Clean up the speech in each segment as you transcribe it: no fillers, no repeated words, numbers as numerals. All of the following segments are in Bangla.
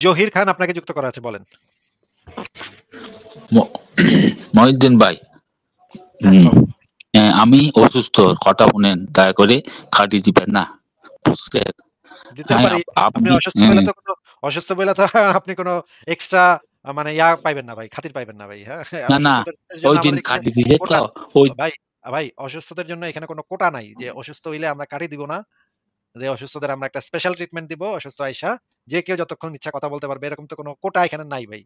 জহির খান আপনাকে যুক্ত করা আছে, বলেন। মহিউদ্দিন ভাই, হ্যাঁ, বলেন। আমি অসুস্থ, কথা শুনেন, দয়া করে কাটি দিবেন না, বুঝছেন? দিতে হ্যাঁ, পারি। আপনি আপনি অসুস্থ বলে তো আপনি কোনো এক্সট্রা মানে পাইবেন না ভাই, খাতির পাইবেন না ভাই। হ্যাঁ? না না, অসুস্থতার জন্য ওই দিন আমাদের এখানে কাটি দিছে কোটা তো ওই ভাই, ভাই অসুস্থতার জন্য এখানে কোনো কোটা নাই যে অসুস্থ হইলে আমরা কাটি দিব না। যে অসুস্থদের আমরা একটা স্পেশাল ট্রিটমেন্ট দিব। অসুস্থ আইসা যে কেউ যতক্ষণ ইচ্ছা কথা বলতে পারবে, এরকম তো কোনো কোটা এখানে নাই ভাই।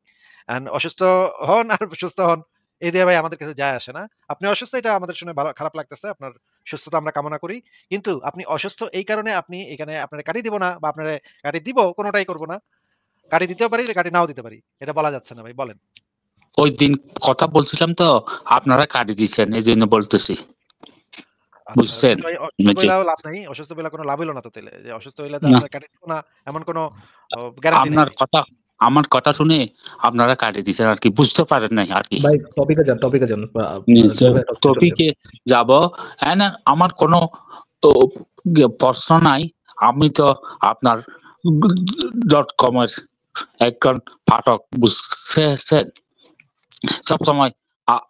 অসুস্থ হন আর সুস্থ হন, এই দিয়ে ভাই আমাদের কিছু যায় আসে না। আপনি অসুস্থ, এটা আমাদের শুনে ভালো খারাপ লাগতেছে। আপনার সুস্থতা আমরা কামনা করি। কিন্তু আপনি অসুস্থ এই কারণে আপনি এখানে আপনারে কাটি দিব না বা আপনারে কাটি দিব, কোনটাই করব না। কাটি দিতেও পারি, কাটি নাও দিতে পারি। এটা বলা যাচ্ছে না ভাই, বলেন। ওই দিন কথা বলছিলাম তো, আপনারা কাটি দিচ্ছেন, এই জন্য বলতেছি, আচ্ছা, বুঝছেন? কিন্তু ভাই অসুস্থ যে বইলাও লাভ নাই। অসুস্থ বইলা কোনো লাভ হইল না তো তাইলে। যে অসুস্থ হইলে যে না, আপনার কাটি দিব না এমন কোনো গ্যারান্টি নাই আপনার ভাই। কথা, আমার কথা শুনে আপনারা কাটি দিচ্ছেন আর কি, বুঝতে পারেন নাই আর কি। ভাই টপিকে যান জয় ভাই, টপিকে যান। টপিকে যাব। হ্যাঁ না, আমার কোনো ও, প্রশ্ন নাই। আমি তো আপনার .com এর একজন পাঠক, বুঝছেন? সবসময়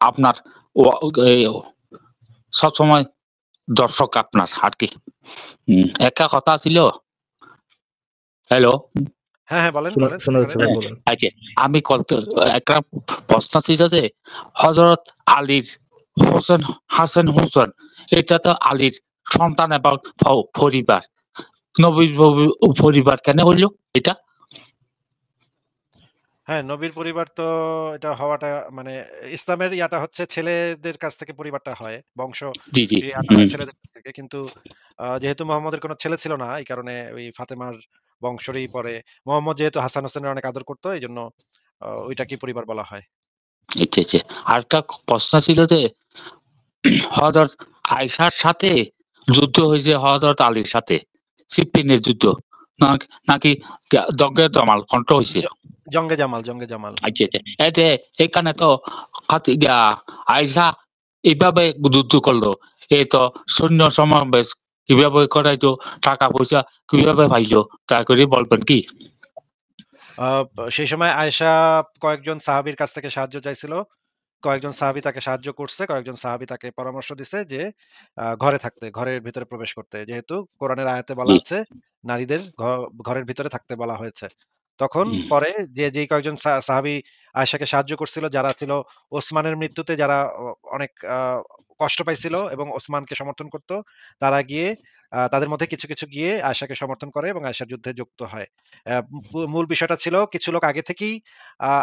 আপনার এই সবসময় দর্শক আপনার আর কি। একটা কথা ছিল। হ্যালো, হ্যাঁ, হ্যাঁ, বলেন, বলেন। শোনা শুরু যাচ্ছে করেন। ভাই, বলেন। আচ্ছা, আমি একটা প্রশ্ন ছিল যে হযরত আলীর হোসেন, হাসান হোসেন, এটা তো আলীর সন্তান এবং পরিবার, নবীর পরিবার কেন হইল এটা? হ্যাঁ, নবীর পরিবার তো এটা হওয়াটা মানে ইসলামের ইয়াটা হচ্ছে ছেলেদের কাছ থেকে পরিবারটা হয়। জি জি। ইয়াটা হয় ছেলেদের কাছ থেকে। কিন্তু যেহেতু মুহাম্মদের কোনো ছেলে ছিল না, এই কারণে ওই ফাতেমার বংশেরই পরে মুহাম্মদ যেহেতু হাসান হোসেনের অনেক আদর করতো, এইজন্য ওইটাকেই পরিবার বলা হয়। আচ্ছা আচ্ছা। আরেকটা প্রশ্ন ছিল যে হযরত আয়েশার সাথে যুদ্ধ হয়েছে হযরত আলীর সাথে, সিফফিনের যুদ্ধ, নাকি জঙ্গে জমাল কণ্ঠ হয়েছে? জ জঙ্গে জামাল, জঙ্গে জামাল। আচ্ছা আচ্ছা। এতে এখানে তো আয়েশা এইভাবে যুদ্ধ করলো। এই তো সৈন্য সমাবেশ কিভাবে করাইতো, টাকা পয়সা কিভাবে পাইলো, দয়া করে বলবেন কি? আ সেই সময় আয়েশা কয়েকজন সাহাবীর কাছ থেকে সাহায্য চাইছিল। কয়েকজন সাহাবী তাকে সাহায্য করছে, কয়েকজন সাহাবী তাকে পরামর্শ দিছে যে ঘরে থাকতে, ঘরের ভিতরে প্রবেশ করতে। যেহেতু কোরআনের আয়াতে বলা জি। আছে নারীদের ঘরের ভিতরে থাকতে বলা হয়েছে। তখন হুম, পরে যেই কয়েকজন সাহাবী আয়েশাকে সাহায্য করছিল, যারা ছিল ওসমানের মৃত্যুতে যারা অনেক কষ্ট পাইছিল এবং ওসমানকে সমর্থন করত, তারা গিয়ে তাদের মধ্যে কিছু গিয়ে আয়েশাকে সমর্থন করে এবং আয়েশার যুদ্ধে যুক্ত হয়। মূল বিষয়টা ছিল কিছু লোক আগে থেকেই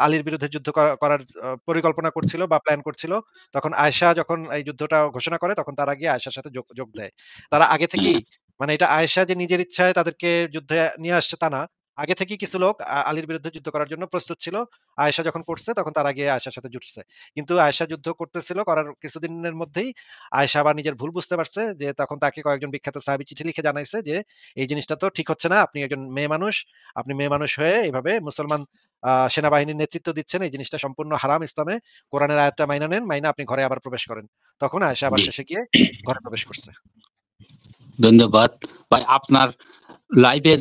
আলীর বিরুদ্ধে যুদ্ধ করার পরিকল্পনা করছিল বা প্ল্যান করছিল। তখন আয়েশা যখন এই যুদ্ধটা ঘোষণা করে, তখন তারা গিয়ে আয়েশার সাথে যোগ দেয়। তারা আগে থেকেই হ্যাঁ, মানে এটা আয়েশা যে নিজের ইচ্ছায় তাদেরকে যুদ্ধে নিয়ে আসছে তা না। আগে থেকেই কিছু লোক আলীর বিরুদ্ধে যুদ্ধ করার জন্য প্রস্তুত ছিল। আয়েশা যখন করছে তখন তারা গিয়ে আয়েশার সাথে জুটছে। কিন্তু আয়েশা যুদ্ধ করতেছিল, করার কিছুদিনের মধ্যেই আয়েশা আবার নিজের ভুল বুঝতে পারছে, যে তখন তাকে কয়েকজন বিখ্যাত সাহাবী চিঠি লিখে জানাইছে যে, "এই জিনিসটা তো ঠিক হচ্ছে না। আপনি একজন মেয়ে মানুষ। আপনি মেয়ে মানুষ হয়ে এভাবে মুসলমান সেনাবাহিনীর নেতৃত্ব দিচ্ছেন। এই জিনিসটা সম্পূর্ণ হারাম ইসলামে। কোরআনের আয়াতটা মাইনা নেন। মাইনা আপনি ঘরে আবার প্রবেশ করেন।" তখন আয়েশা আবার জি। শেষে গিয়ে ঘরে প্রবেশ করছে। ধন্যবাদ। ভাই, আপনার লাইভে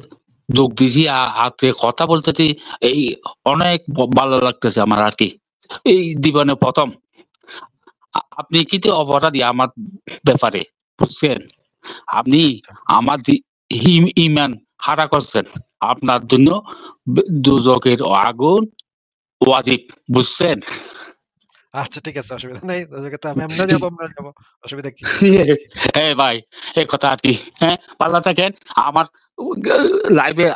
যোগ দিছি, আপনি কথা বলতেছি, এই অনেক ভালো লাগতেছে আমার আর কি। এই জীবনে ১ম আপনি কিন্তু অপরাধী আমার ব্যাপারে, বুঝছেন? আপনি আচ্ছা। আমার ইমান হারা করছেন। আপনার জন্য দোজখের আগুন ওয়াজিব, বুঝছেন? আচ্ছা, ঠিক আছে, অসুবিধা নেই। ওদিকে তো আমি এমনেও যাবো, আমরাও যাবো। অসুবিধা কি? ভাই, এই কথা আর কি। হ্যাঁ, ভালো থাকেন। আমার লাইভে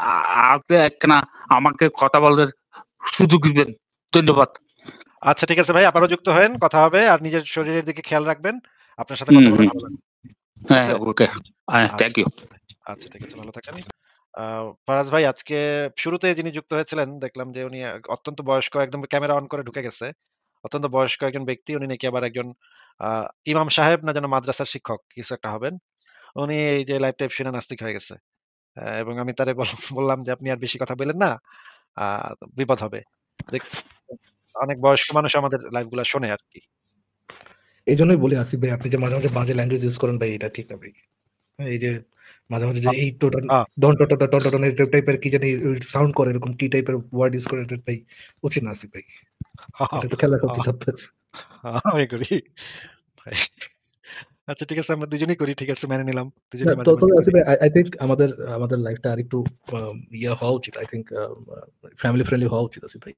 আসলে একখানা আমাকে কথা বলার সুযোগ দিবেন। ধন্যবাদ। আচ্ছা, ঠিক আছে ভাই, আবারও যুক্ত হয়েন। কথা হবে। আর নিজের শরীরের দিকে খেয়াল রাখবেন। আপনার সাথে হুম, কথা বলে হুম। ভালো লাগলো। ঠিক হ্যাঁ, আছে? ওকে। হ্যাঁ, থ্যাংক আচ্ছা, ইউ। আচ্ছা ভাই। আচ্ছা, ঠিক আছে, ভালো থাকেন। আ ফারাজ ভাই, আজকে শুরুতে যিনি যুক্ত হয়েছিলেন, দেখলাম যে উনি অত্যন্ত বয়স্ক, একদম ক্যামেরা অন করে ঢুকে গেছে। অত্যন্ত বয়স্ক একজন ব্যক্তি। উনি নাকি আবার একজন আ ইমাম সাহেব না যেন মাদ্রাসার শিক্ষক কিছু একটা হবেন। উনি এই যে লাইভ টাইপ শুনে নাস্তিক হয়ে গেছে। এবং আমি তারে বললাম যে, "আপনি আর বেশি কথা বইলেন না। আ বিপদ হবে।" দেখ অনেক বয়স্ক মানুষ আমাদের লাইভ গুলা শোনে আরকি। এই জন্যই বলি আসিফ ভাই, আপনি যে মাঝে মাঝে বাজে ল্যাঙ্গুয়েজ ইউজ করেন ভাই, এটা ঠিক না ভাই। এই যে মাঝে, মাঝে আ যে এই টোটন আ ডন টটটা টন টটন এই টাইপের কি জানি সাউন্ড করে এরকম কি টাইপের ওয়ার্ড ইউজ করে এটা ভাই উচিত না আসিফ ভাই। এটা তো খেয়াল রাখা আ উচিত আপনার। আমি করি। ভাই আচ্ছা ঠিক আছে আমরা দুজনেই করি। ঠিক আছে মেনে নিলাম। না দুজনেই মাঝে, মাঝে তবে করি। আসিফ ভাই আই থিংক আমাদের লাইফটা আরেকটু ইয়ে হওয়া উচিত। আই থিংক ফ্যামিলি ফ্রেন্ডলি হওয়া উচিত আসিফ ভাই।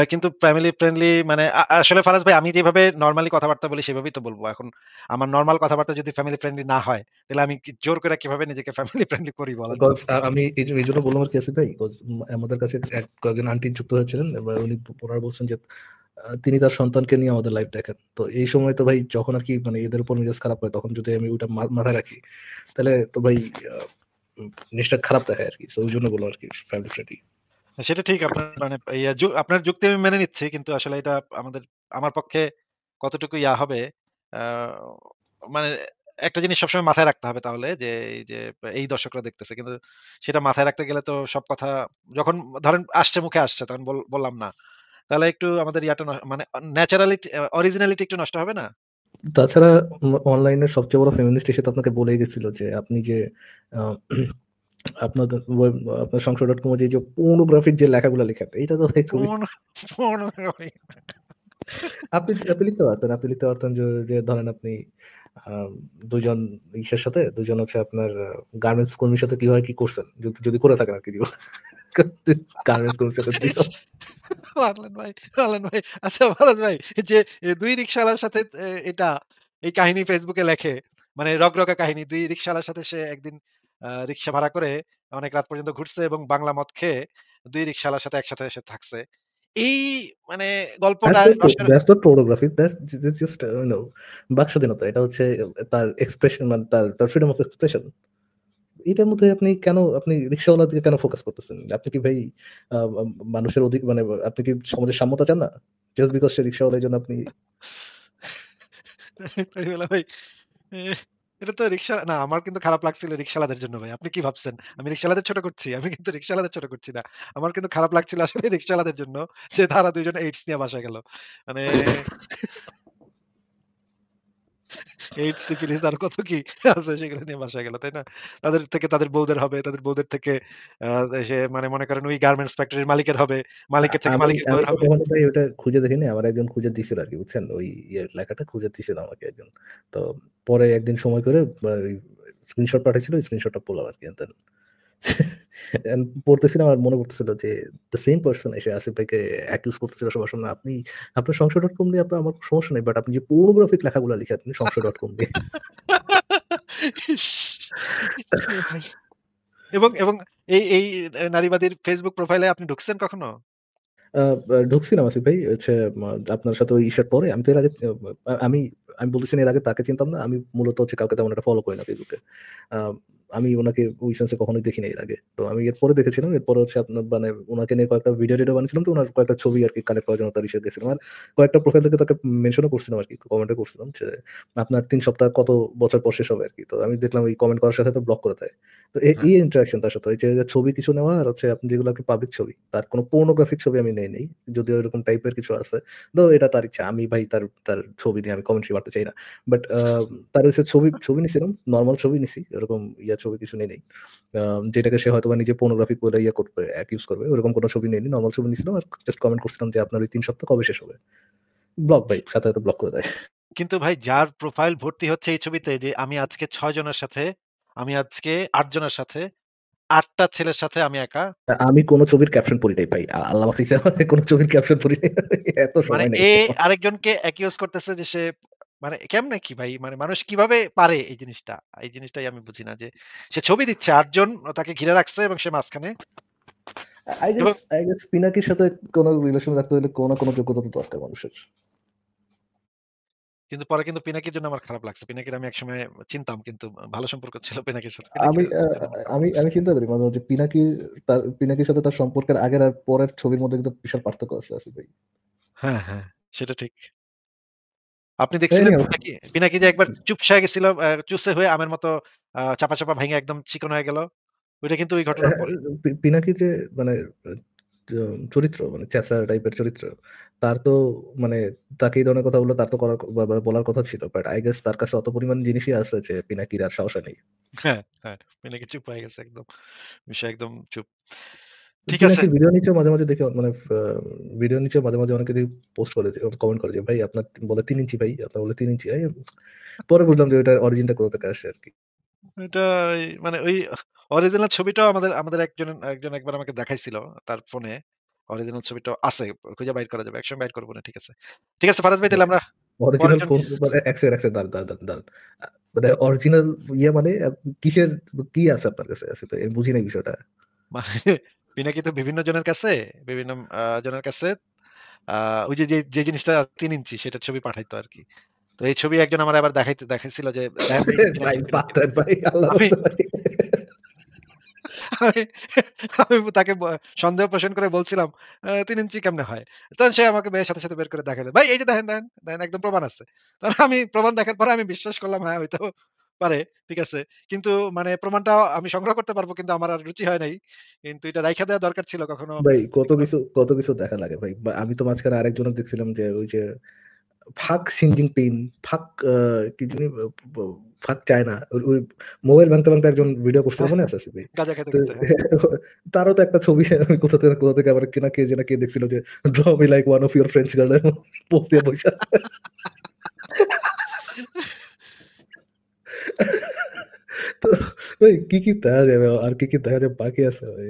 কিন্তু ফ্যামিলি ফ্রেন্ডলি মানে আসলে ফারাজ ভাই আমি যেভাবে নরমালি কথাবার্তা বলি সেভাবেই তো বলব। এখন আমার নরমাল কথাবার্তা যদি ফ্যামিলি ফ্রেন্ডলি না হয়, তাহলে আমি জোর করে কিভাবে নিজেকে ফ্যামিলি ফ্রেন্ডলি করি বলেন তো? বিকজ আমি এইজন্য বললাম আরকি আসিফ ভাই, বিকজ আমাদের কাছে কয়েকজন আন্টি যুক্ত হয়েছিলেন। এবার উনি ওনারা বলছেন যে তিনি তার সন্তানকে নিয়ে আমাদের লাইফ দেখেন। তো এই সময় তো ভাই যখন আরকি মানে এদের উপর মেজাজ খারাপ হয় তখন যদি আমি ওইটা মাথায় রাখি, তাহলে তো ভাই আ উম জিনিসটা খারাপ দেখায় আরকি। সো ওইজন্য বললাম আরকি ফ্যামিলি ফ্রেন্ডলি। সেটা ঠিক আপনার মানে আপনার যুক্তি আমি মেনে নিচ্ছি। কিন্তু আসলে এটা আমার পক্ষে কতটুকু হবে আ মানে একটা জিনিস সবসময় মাথায় রাখতে হবে তাহলে যে এই যে এই দর্শকরা দেখতেছে। কিন্তু সেটা মাথায় রাখতে গেলে তো সব কথা যখন ধরেন আসছে মুখে আসছে তখন বললাম না। তাহলে একটু আমাদের মানে ন্যাচারালিটি অরিজিনালিটি একটু নষ্ট হবে না? তাছাড়া অনলাইনের সবচেয়ে বড় ফেমিনিস্ট এসে তো আপনাকে বলেই গেছিল যে আপনি যে আ আপনাদের আপনার সংশয়.com এ যে পর্নোগ্রাফিক যে লেখাগুলো লেখেন, এইটা তো ভাই খুবই পূর্ণ পূর্ণভাবে আপনি লিখতে পারতেন। আপনি লিখতে পারতেন যে ধরেন আপনি আ ২ জন ইসের সাথে ২ জন হচ্ছে আপনার গার্মেন্টস কর্মীর সাথে কিভাবে কি করছেন? যদি করে থাকেন আরকি জীবনে। গার্মেন্টস কর্মীর সাথে ইস! threesome পারলেন ভাই। আচ্ছা পারলেন ভাই যে ২ রিক্শাওয়ালার সাথে এই কাহিনী Facebook এ লেখে। মানে রগরগা কাহিনী। ২ রিক্শাওয়ালার সাথে সে একদিন রিক্সা ভাড়া করে অনেক রাত পর্যন্ত ঘুরছে এবং বাংলা মদ খেয়ে ২ রিক্শাওয়ালার সাথে একসাথে এসে থাকছে। এই মানে গল্পটা রসের that's not pornography. That's just বাক স্বাধীনতা। এটা হচ্ছে তার এক্সপ্রেশন মানে তার ফ্রিডম অফ এক্সপ্রেশন। এটার মধ্যে আপনি রিক্শাওয়ালার দিকে কেন ফোকাস করতেছেন? আপনি কি ভাই আ আ মানুষের মানে আপনি কি সমাজের সাম্যতা চান না? জাস্ট বিকজ সে রিক্শাওয়ালা এজন্য আপনি তাই বলে ভাই এ এটা তো না আমার কিন্তু খারাপ লাগছিল রিক্শাওয়ালাদের জন্য ভাই। আপনি কি ভাবছেন? আমি রিক্শাওয়ালাদের ছোট করছি? আমি কিন্তু রিক্শাওয়ালাদের ছোট করছি না। আমার কিন্তু খারাপ লাগছিল আসলে রিক্শাওয়ালাদের জন্য যে তারা ২ জন এইডস নিয়ে বাসায় গেল। মানে এইডস, সিফিলিস আর কত কি আছে সেগুলো নিয়ে বাসায় গেল, তাই না? তাদের থেকে তাদের বউদের হবে, তাদের বউদের থেকে আ সে মানে মনে করেন ওই গার্মেন্টস ফ্যাক্টরির মালিকের হবে, মালিকের থেকে আমি মালিকের আমি বউয়ের তো হবে। কখনো ভাই ওটা খুঁজে দেখিনি। আমার একজন খুঁজে দিছিল আরকি বুঝছেন? ওই লেখাটা খুঁজে দিছিল আমাকে একজন। তো পরে একদিন সময় করে ওই স্ক্রিনশট পাঠাইছিল, ওই স্ক্রিনশটটা পড়লাম আরকি দেন পড়তেছিলাম আর মনে পড়তেছিল যে the same person এসে আসিফ ভাইকে অ্যাকিউজ করতেছিল সবার সামনে। আপনার সংশয়.com নিয়ে আমার সমস্যা নাই। বাট আপনি যে pornographic লেখাগুলা লিখেন সংশয়.com নিয়ে ইস! এ ভাই। এবং এই নারীবাদীর Facebook প্রোফাইলে আপনি ঢুকছেন কখনো? আ আ ঢুকছিলাম আসিফ ভাই হচ্ছে আপনার সাথে ওই ইসের পরে আমি তো এর আগে আমি আমি বলতেছি না এর আগে তাকে চিনতাম না। আমি মূলত হচ্ছে কাউকে তেমন একটা ফলো করি না Facebook এ। আ আমি উনাকে ওই সেন্স এ কখনোই দেখি নাই এর আগে। তো আমি এরপরে দেখেছিলাম। এরপরে হচ্ছে আপনার মানে উনাকে নিয়ে কয়েকটা ভিডিও বানিয়েছিলাম তো উনার কয়েকটা ছবি আরকি কালেক্ট করার জন্য তার ইসে দিয়েছিলাম। আর কয়েকটা প্রোফাইল থেকে তাকে মেনশনও করছিলাম আরকি। কমেন্টও করছিলাম যে, "আপনার ৩ সপ্তাহ কত বছর পর শেষ হবে আরকি।" তো আমি দেখলাম এই কমেন্ট করার সাথে ব্লক করে দেয়। তো হ্যাঁ। এই ইন্টারেকশন তার সাথে। ওই যে ছবি কিছু নেওয়া আর হচ্ছে আপনি যেগুলো আরকি পাবলিক ছবি। তার কোন পর্নোগ্রাফিক ছবি আমি নেই নাই। যদিও এরকম টাইপের কিছু আছে। এটা তার ইচ্ছা। আমি ভাই তার ছবি নিয়ে আমি কমেন্ট্রি মারতে চাই না। বাট তার হচ্ছে ছবি নিছিলাম। নরমাল ছবি নিছি। এরকম ছবি কিছু নেই নাই। আ যেটাকে সে হয়তোবা নিজে পর্নোগ্রাফিক বলে করবে, অ্যাকিউজ করবে। ওরকম কোন ছবি নেইনি। নরমাল ছবি নিছিলাম আর জাস্ট কমেন্ট করছিলাম যে, "আপনার ওই ৩ সপ্তাহ কবে শেষ হবে?" ব্লক ভাই। সাথে, সাথে ব্লক করে দেয়। কিন্তু ভাই যার প্রোফাইল ভর্তি হচ্ছে এই ছবিতে যে আমি আজকে ৬ জনের সাথে, আমি আজকে ৮ জনের সাথে, ৮ টা ছেলের সাথে আমি একা। আমি কোন ছবির ক্যাপশন পড়ি নাই ভাই। আল্লাহ বাঁচাইছে আমাকে কোন ছবির ক্যাপশন পড়ি নাই। এত মানে সময় নাই আমার। আরেকজনকে অ্যাকিউজ করতেছে যে সে মানে কেমনে কি ভাই? মানে মানুষ কিভাবে পারে এই জিনিসটা? এই জিনিসটাই আমি বুঝি না যে সে ছবি দিচ্ছে ৮ জন তাকে ঘিরে রাখছে এবং সে মাঝখানে এবং আই গেস পিনাকির সাথে কোন রিলেশন রাখতে হলে কোন না কোন যোগ্যতা তো দরকার মানুষের। কিন্তু পরে কিন্তু পিনাকির জন্য আমার খারাপ লাগছে। পিনাকির আমি একসময় চিনতাম কিন্তু ভালো সম্পর্ক ছিল পিনাকির সাথে। পিনাকির আমি আ জন্য আমার খারাপ আমি লাগছে। আমি চিন্তা করি মাঝে, মাঝে পিনাকির সাথে তার সম্পর্কের আগের আর পরের ছবির মধ্যে কিন্তু বিশাল পার্থক্য আছে আসিফ ভাই। হ্যাঁ, হ্যাঁ, সেটা ঠিক। আপনি দেখছিলেন এনিহাউ পিনাকি যে একবার চুপসে গেছিল চুপসে হয়ে আমের মতো চাপা, চাপা ভাইঙা একদম চিকন হয়ে গেল। ওইটা কিন্তু ওই ঘটনার পরে। পিনাকি যে মানে চরিত্র মানে চেঁচড়া টাইপের চরিত্র। তার তো মানে তাকে এই ধরনের কথা বললে তার তো বলার কথা ছিল। বাট আই গেস তার কাছে অত পরিমাণ জিনিসই আছে যে পিনাকির আর সাহসে নেই। হ্যাঁ, হ্যাঁ। পিনাকি চুপ হয়ে গেছে একদম। বিষয় একদম চুপ। ঠিক আছে। পিনাকির ভিডিও নিচেও মাঝে, মাঝে দেখি মানে ভিডিওর নিচে মাঝে, মাঝে অনেকে দেখি পোস্ট করে যে কমেন্ট করে যে, "ভাই আপনার বলে ৩ ইঞ্চি ভাই, আপনার বলে ৩ ইঞ্চি।" পরে বুঝলাম যে ওটার অরিজিনটা কোথা থেকে আসে আরকি। এটা মানে ওই অরিজিনাল ছবিটাও আমাদের একজন একবার আমাকে দেখাইছিল তার ফোনে। অরিজিনাল ছবিটাও আছে। খুঁজে বাইর করা যাবে। একসময় বাইর করব না। ঠিক আছে। ঠিক আছে ফারাজ ভাই তাহলে আমরা পরের অরিজিনাল জন ফোন মানে এক সেকেন্ড, এক সেকেন্ড দাঁড়ান। মানে অরিজিনাল মানে কিসের কি আছে আপনার কাছে? আসিফ ভাই? আমি বুঝি নাই বিষয়টা। মানে পিনাকি তো বিভিন্ন জনের কাছে বিভিন্ন জনের কাছে আ ওই যে জিনিসটা ৩ ইঞ্চি সেটার ছবি পাঠাইতো আরকি। তো এই ছবি একজন আমার আবার দেখাইছিল যে, "দেখেন ভাই এটা ভাই বাদ পিনাকি।" দেন ভাই, আল্লাহর আমি রাস্তে ভাই। আমি আমি তাকে সন্দেহ পোষণ করে বলছিলাম, ৩ ইঞ্চি কেমনে হয়?" তখন সে আমাকে সাথে বের করে দেখাইলো। "ভাই এই যে দেখেন একদম প্রমাণ আছে।" তখন আমি প্রমাণ দেখার পরে আমি বিশ্বাস করলাম হ্যাঁ, হইতেও পারে। ঠিক আছে। কিন্তু মানে প্রমাণটা আমি সংগ্রহ করতে পারবো কিন্তু আমার আর রুচি হয় নাই। কিন্তু এটা রাইখা দেওয়া দরকার ছিল কখনো ভাই এগুলো কত কিছু দেখা লাগে ভাই। আমি তো মাঝখানে আরেকজনের দেখছিলাম যে ওই যে ফাক শি জিনপিং, ফাক কি জানি ব ফাক চায়না। ওই মোবাইল ভাঙতে একজন ভিডিও করছিল হ্যাঁ, মনে আছে আসিফ ভাই? গাঁজা খেতে, তো খেতে হ্যাঁ। তারও তো একটা ছবি আমি কোথা থেকে আবার কে যেন কে দেখছিল যে "Draw me like one of your French girl" এর পোজ দিয়ে বইসা আছে। তো ভাই কি দেখা যাবে আর কি দেখা যাবে বাকি আছে ভাই।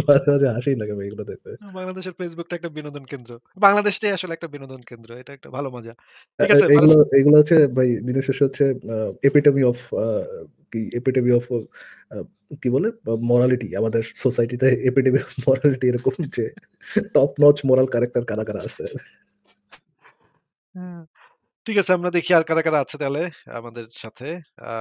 মাঝে, মাঝে হাসিই লাগে ভাই এগুলো দেখতে। বাংলাদেশের ফেসবুকটা একটা বিনোদন কেন্দ্র। বাংলাদেশটাই আসলে একটা বিনোদন কেন্দ্র। এটা একটা ভালো মজা। এ ঠিক এ আছে ফারাজ এগুলো হচ্ছে ভাই দিনের শেষে হচ্ছে আ এপিটোমি অফ এপিটোমি অফ আ কি বলে? মোরালিটি আমাদের সোসাইটিতে এপিটোমি অফ মোরালিটি এরকম যে টপ নচ মোরাল ক্যারেক্টার কারা আছে। হ্যাঁ, ঠিক আছে আমরা দেখি আর কারা আছে তাহলে আমাদের সাথে। আ